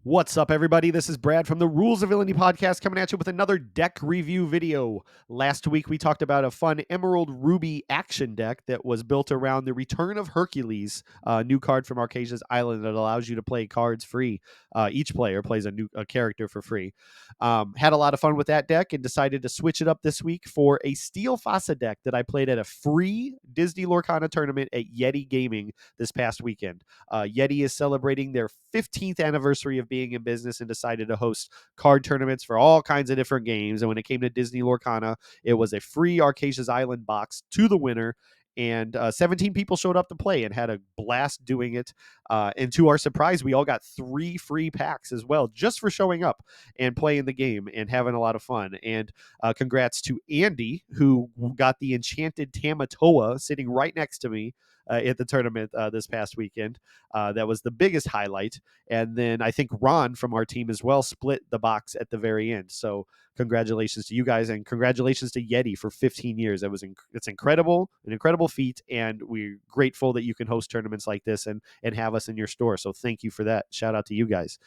What's up, everybody? This is Brad from the Rules of Villainy podcast coming at you with another deck review video. Last week, we talked about a fun Emerald Ruby action deck that was built around the Return of Hercules, a new card from Arcasia's Island that allows you to play cards free. Each player plays a character for free. Had a lot of fun with that deck and decided to switch it up this week for a Steelfasa deck that I played at a free Disney Lorcana tournament at Yeti Gaming this past weekend. Yeti is celebrating their 15th anniversary of being in business and decided to host card tournaments for all kinds of different games. And when it came to Disney Lorcana, it was a free Arcasia's Island box to the winner. And 17 people showed up to play and had a blast doing it. And to our surprise, we all got 3 free packs as well, just for showing up and playing the game and having a lot of fun. And congrats to Andy, who got the Enchanted Tamatoa sitting right next to me at the tournament this past weekend. That was the biggest highlight. And then I think Ron from our team as well split the box at the very end. So congratulations to you guys, and congratulations to Yeti for 15 years. It's incredible, an incredible feat, and we're grateful that you can host tournaments like this and have us in your store. So thank you for that. Shout out to you guys.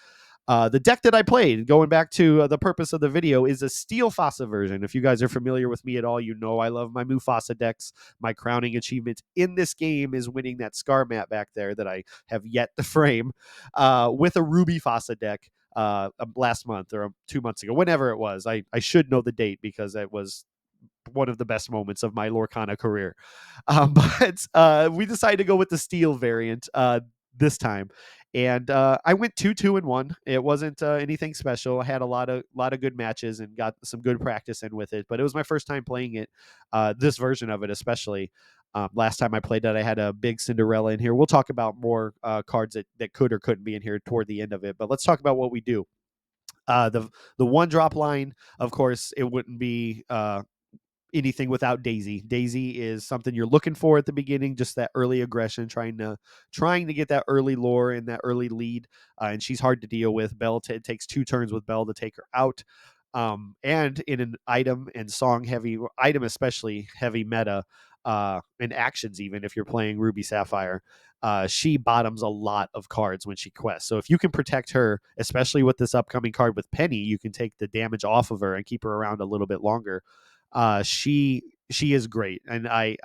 The deck that I played, going back to the purpose of the video, is a Steelfasa version. If you guys are familiar with me at all, you know I love my Mufasa decks. My crowning achievement in this game is winning that Scar mat back there that I have yet to frame with a Ruby Fasa deck last month or 2 months ago, whenever it was. I should know the date because it was one of the best moments of my Lorcana career. But we decided to go with the Steel variant this time. And I went 2-2-1. It wasn't anything special. I had a lot of good matches and got some good practice in with it. But it was my first time playing it, this version of it especially. Last time I played it, I had a big Cinderella in here. We'll talk about more cards that could or couldn't be in here toward the end of it. But let's talk about what we do. The one drop line, of course, it wouldn't be anything without Daisy. Daisy is something you're looking for at the beginning, just that early aggression, trying to get that early lore and that early lead. And she's hard to deal with. It takes 2 turns with Belle to take her out. And in an item and song heavy item, especially heavy meta, and actions, even if you're playing Ruby Sapphire, she bottoms a lot of cards when she quests. So if you can protect her, especially with this upcoming card with Penny, you can take the damage off of her and keep her around a little bit longer. She is great, and I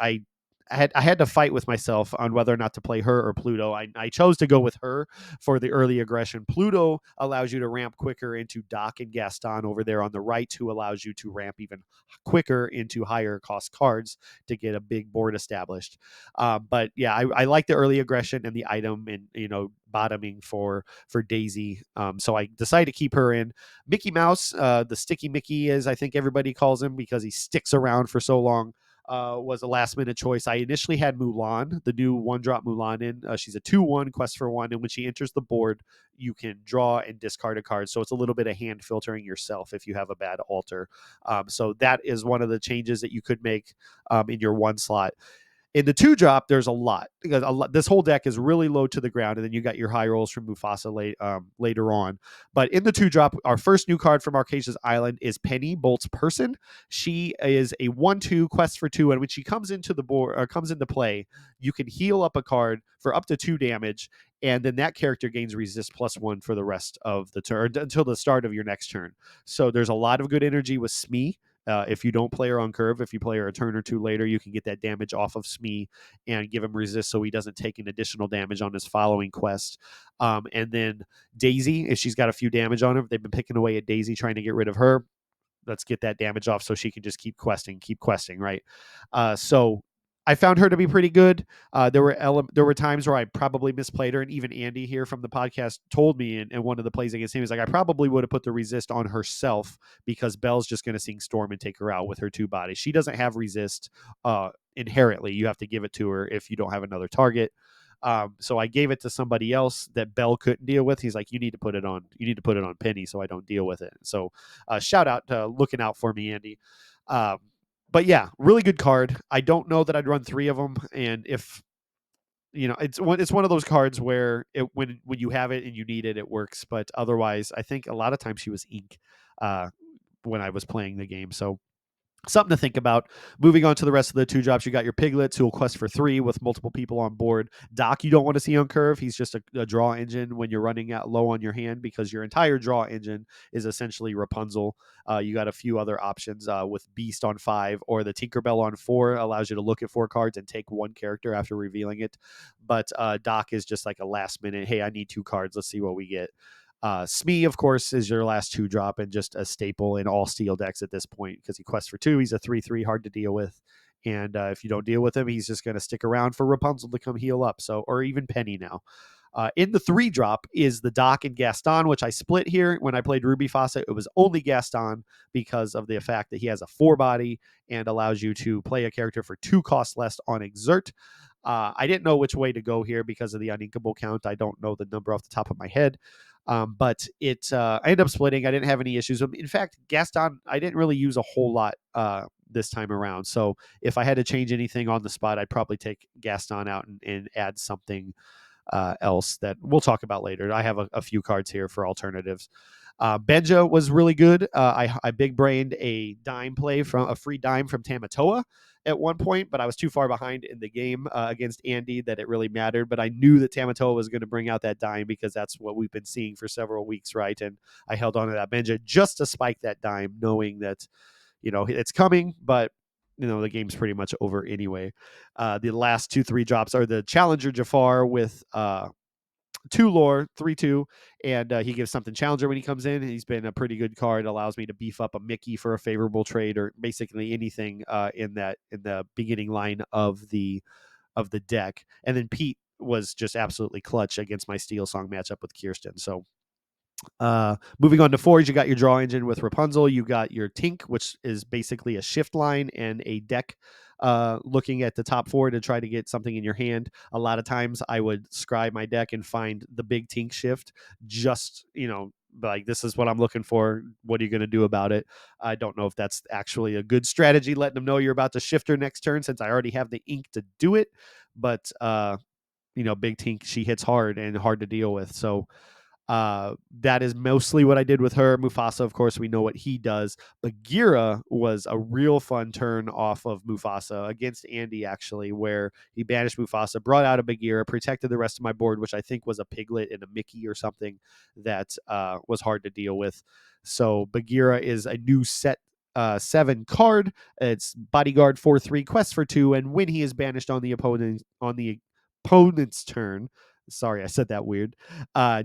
had to fight with myself on whether or not to play her or Pluto. I chose to go with her for the early aggression. Pluto allows you to ramp quicker into Doc and Gaston over there on the right, who allows you to ramp even quicker into higher cost cards to get a big board established. But yeah, I like the early aggression and the item, and bottoming for Daisy. So I decided to keep her in. Mickey Mouse, the Sticky Mickey, as I think everybody calls him because he sticks around for so long, was a last minute choice. I initially had Mulan, the new 1-drop Mulan in. She's a 2/1 quest for 1, and when she enters the board, you can draw and discard a card. So it's a little bit of hand filtering yourself if you have a bad altar. So that is one of the changes that you could make in your 1 slot. In the 2-drop, there's a lot because this whole deck is really low to the ground, and then you got your high rolls from Mufasa later on. But in the 2-drop, our first new card from Arcasia's Island is Penny, Bolt's person. She is a 1/2 quest for 2, and when she comes into the board or comes into play, you can heal up a card for up to 2 damage, and then that character gains resist +1 for the rest of the turn until the start of your next turn. So there's a lot of good energy with Smee. If you don't play her on curve, if you play her a turn or 2 later, you can get that damage off of Smee and give him resist so he doesn't take an additional damage on his following quest. And then Daisy, if she's got a few damage on her, they've been picking away at Daisy trying to get rid of her. Let's get that damage off so she can just keep questing, right? So I found her to be pretty good. There were times where I probably misplayed her, and even Andy here from the podcast told me in one of the plays against him, he was like, I probably would have put the resist on herself because Belle's just going to Sing Storm and take her out with her 2 bodies. She doesn't have resist inherently. You have to give it to her if you don't have another target. So I gave it to somebody else that Belle couldn't deal with. He's like, you need to put it on Penny so I don't deal with it. So shout out to looking out for me, Andy. But yeah, really good card. I don't know that I'd run 3 of them, and if it's one of those cards where when you have it and you need it, it works. But otherwise, I think a lot of times she was ink when I was playing the game. So something to think about. Moving on to the rest of the 2 drops, you got your piglets who will quest for 3 with multiple people on board. Doc, you don't want to see on curve. He's just a draw engine when you're running out low on your hand, because your entire draw engine is essentially Rapunzel. You got a few other options with Beast on 5, or the Tinkerbell on 4 allows you to look at 4 cards and take one character after revealing it. But Doc is just like a last minute, hey, I need 2 cards. Let's see what we get. Smee, of course, is your last 2 drop and just a staple in all steel decks at this point, because he quests for 2. He's a 3/3, hard to deal with. And if you don't deal with him, he's just going to stick around for Rapunzel to come heal up. So, or even Penny now. In the 3 drop is the Doc and Gaston, which I split here. When I played Ruby Fawcett, it was only Gaston because of the fact that he has a 4 body and allows you to play a character for 2 costs less on Exert. I didn't know which way to go here because of the uninkable count. I don't know the number off the top of my head. But I ended up splitting. I didn't have any issues. In fact, Gaston, I didn't really use a whole lot this time around. So if I had to change anything on the spot, I'd probably take Gaston out and add something else that we'll talk about later. I have a few cards here for alternatives. Benja was really good. I big brained a dime play from a free dime from Tamatoa at one point, but I was too far behind in the game against Andy that it really mattered. But I knew that Tamatoa was going to bring out that dime because that's what we've been seeing for several weeks, right? And I held on to that Benja just to spike that dime, knowing that it's coming, but the game's pretty much over anyway. The last 2 3 drops are the Challenger JAFAR with 2 lore, 3/2, and he gives something Challenger when he comes in. He's been a pretty good card. Allows me to beef up a Mickey for a favorable trade, or basically anything in the beginning line of the deck. And then Pete was just absolutely clutch against my Steel Song matchup with Kirsten. So moving on to 4s, you got your draw engine with Rapunzel. You got your Tink, which is basically a shift line and a deck looking at the top 4 to try to get something in your hand. A lot of times I would scribe my deck and find the big Tink shift, just, like, this is what I'm looking for. What are you going to do about it? I don't know if that's actually a good strategy, letting them know you're about to shift her next turn, since I already have the ink to do it. But, big Tink, she hits hard and hard to deal with. So, that is mostly what I did with her. Mufasa, of course, we know what he does. Bagheera was a real fun turn off of Mufasa against Andy, actually, where he banished Mufasa, brought out a Bagheera, protected the rest of my board, which I think was a Piglet and a Mickey or something that was hard to deal with. So Bagheera is a new set 7 card. It's bodyguard 4/3, quest for 2, and when he is banished on the opponent's turn. Sorry, I said that weird.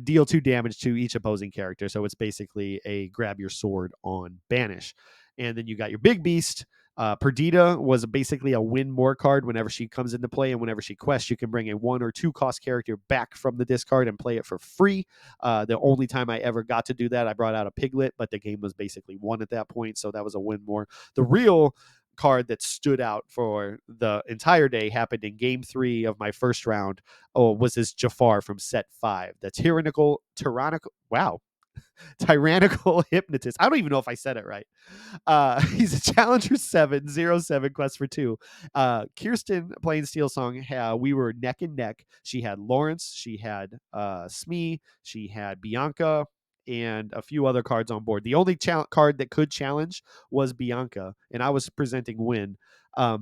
Deal 2 damage to each opposing character. So it's basically a grab your sword on banish. And then you got your big beast. Perdita was basically a win more card whenever she comes into play, and whenever she quests, you can bring a 1 or 2 cost character back from the discard and play it for free. The only time I ever got to do that, I brought out a Piglet, but the game was basically won at that point, so that was a win more. The real card that stood out for the entire day happened in game 3 of my first round. Was this JAFAR from set 5, the tyrannical hypnotist. I don't even know if I said it right. He's a Challenger 7/07 quest for 2. Kirsten playing Steel Song, we were neck and neck. She had Lawrence, she had Smee, she had Bianca, and a few other cards on board. The only card that could challenge was Bianca, and I was presenting win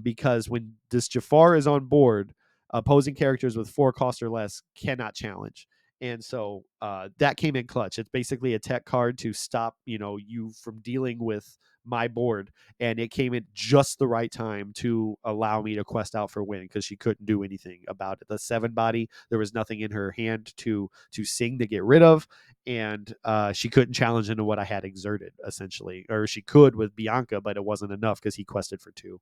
because when this JAFAR is on board, opposing characters with 4 cost or less cannot challenge. And so that came in clutch. It's basically a tech card to stop, you from dealing with my board, and it came in just the right time to allow me to quest out for win, because she couldn't do anything about it. The 7 body, there was nothing in her hand to sing to get rid of, and she couldn't challenge into what I had exerted, essentially. Or she could with Bianca, but it wasn't enough because he quested for 2.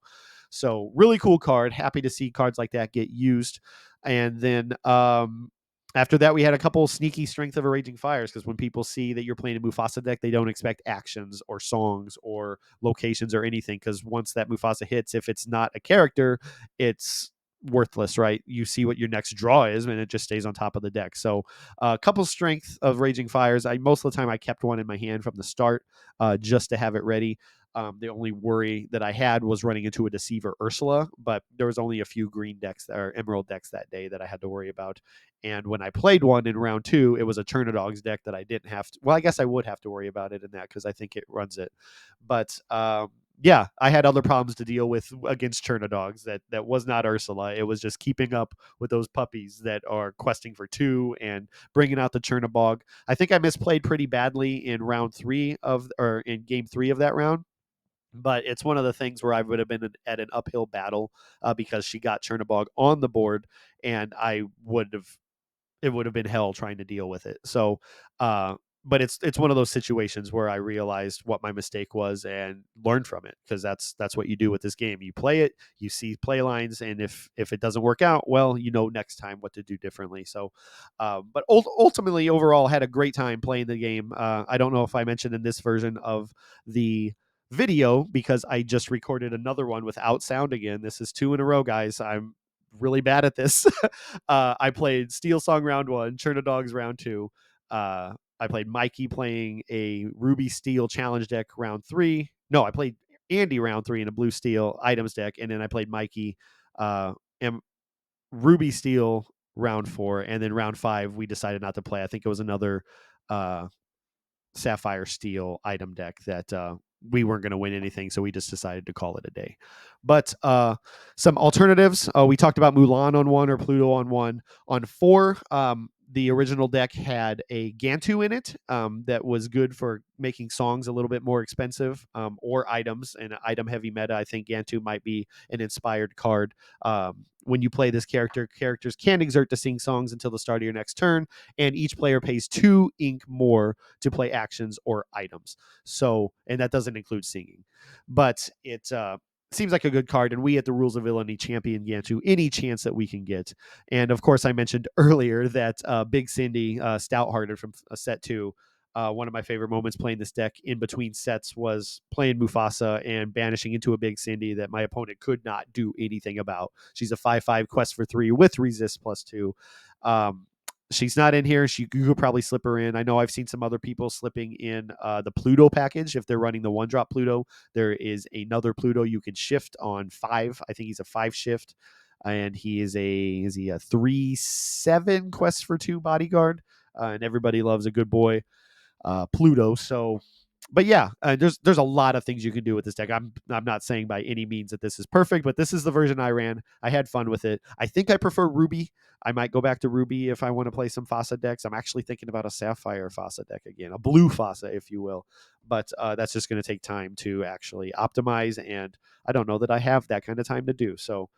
So really cool card. Happy to see cards like that get used. And then after that, we had a couple sneaky Strength of a Raging Fires, because when people see that you're playing a Mufasa deck, they don't expect actions or songs or locations or anything, because once that Mufasa hits, if it's not a character, it's worthless, right? You see what your next draw is, and it just stays on top of the deck. So a couple Strength of Raging Fires. Most of the time I kept one in my hand from the start just to have it ready. The only worry that I had was running into a Deceiver Ursula, but there was only a few green decks or emerald decks that day that I had to worry about. And when I played one in round 2, it was a Turnidogs deck that I didn't have to. Well, I guess I would have to worry about it in that, because I think it runs it. But yeah, I had other problems to deal with against Chernodogs. That was not Ursula. It was just keeping up with those puppies that are questing for two and bringing out the Chernobog. I think I misplayed pretty badly in round three of, or in game three of that round. But it's one of the things where I would have been at an uphill battle because she got Chernobog on the board, and I would have it would have been hell trying to deal with it. So, uh, but it's one of those situations where I realized what my mistake was and learned from it, because that's what you do with this game. You play it, you see play lines, and if it doesn't work out, well, you know next time what to do differently. So, but ultimately, overall, had a great time playing the game. I don't know if I mentioned in this version of the video, because I just recorded another one without sound again. This is two in a row, guys. I'm really bad at this. I played Steel Song round one, Chernodogs round two. I played Mikey playing a Ruby Steel challenge deck round three. No, I played Andy round three in a blue steel items deck, and then I played Mikey and Ruby Steel round four, and then round five we decided not to play. I think it was another uh, Sapphire Steel item deck that we weren't going to win anything, so we just decided to call it a day. But some alternatives. We talked about Mulan on one or Pluto on one. On four, the original deck had a Gantu in it that was good for making songs a little bit more expensive, or items. And item heavy meta, I think Gantu might be an inspired card. When you play this character, characters can exert to sing songs until the start of your next turn, and each player pays 2 ink more to play actions or items. So, and that doesn't include singing, but it seems like a good card. And we at the Rules of Villainy champion Gantu any chance that we can get. And of course, I mentioned earlier that Big Cindy, Stout Hearted from set two. One of my favorite moments playing this deck in between sets was playing Mufasa and banishing into a Big Cindy that my opponent could not do anything about. She's a 5/5 quest for 3 with resist +2. She's not in here. You could probably slip her in. I know I've seen some other people slipping in the Pluto package. If they're running the one drop Pluto, there is another Pluto you can shift on 5. I think he's a 5 shift, and is he a 3/7 quest for 2 bodyguard? And everybody loves a good boy Pluto. So, but yeah, there's a lot of things you can do with this deck. I'm not saying by any means that this is perfect, but this is the version I ran. I had fun with it. I think I prefer Ruby. I might go back to Ruby if I want to play some Fasa decks. I'm actually thinking about a Sapphire Fasa deck again, a blue Fasa, if you will. But that's just going to take time to actually optimize, and I don't know that I have that kind of time to do. So,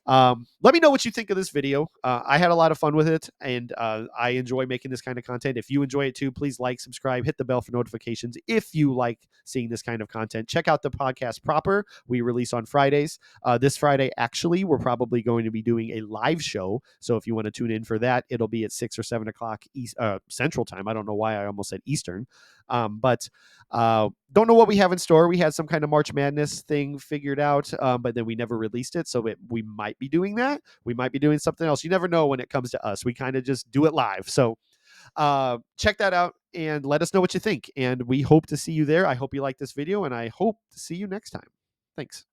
let me know what you think of this video. I had a lot of fun with it, and I enjoy making this kind of content. If you enjoy it too, please like, subscribe, hit the bell for notifications if you like seeing this kind of content. Check out the podcast proper. We release on Fridays. This Friday, actually, we're probably going to be doing a live show. So if you want to tune in for that, it'll be at 6 or 7 o'clock Central Time. I don't know why I almost said Eastern. But don't know what we have in store. We had some kind of March Madness thing figured out, but then we never released it. So we might be doing that. We might be doing something else. You never know when it comes to us. We kind of just do it live. So check that out and let us know what you think. And we hope to see you there. I hope you like this video, and I hope to see you next time. Thanks.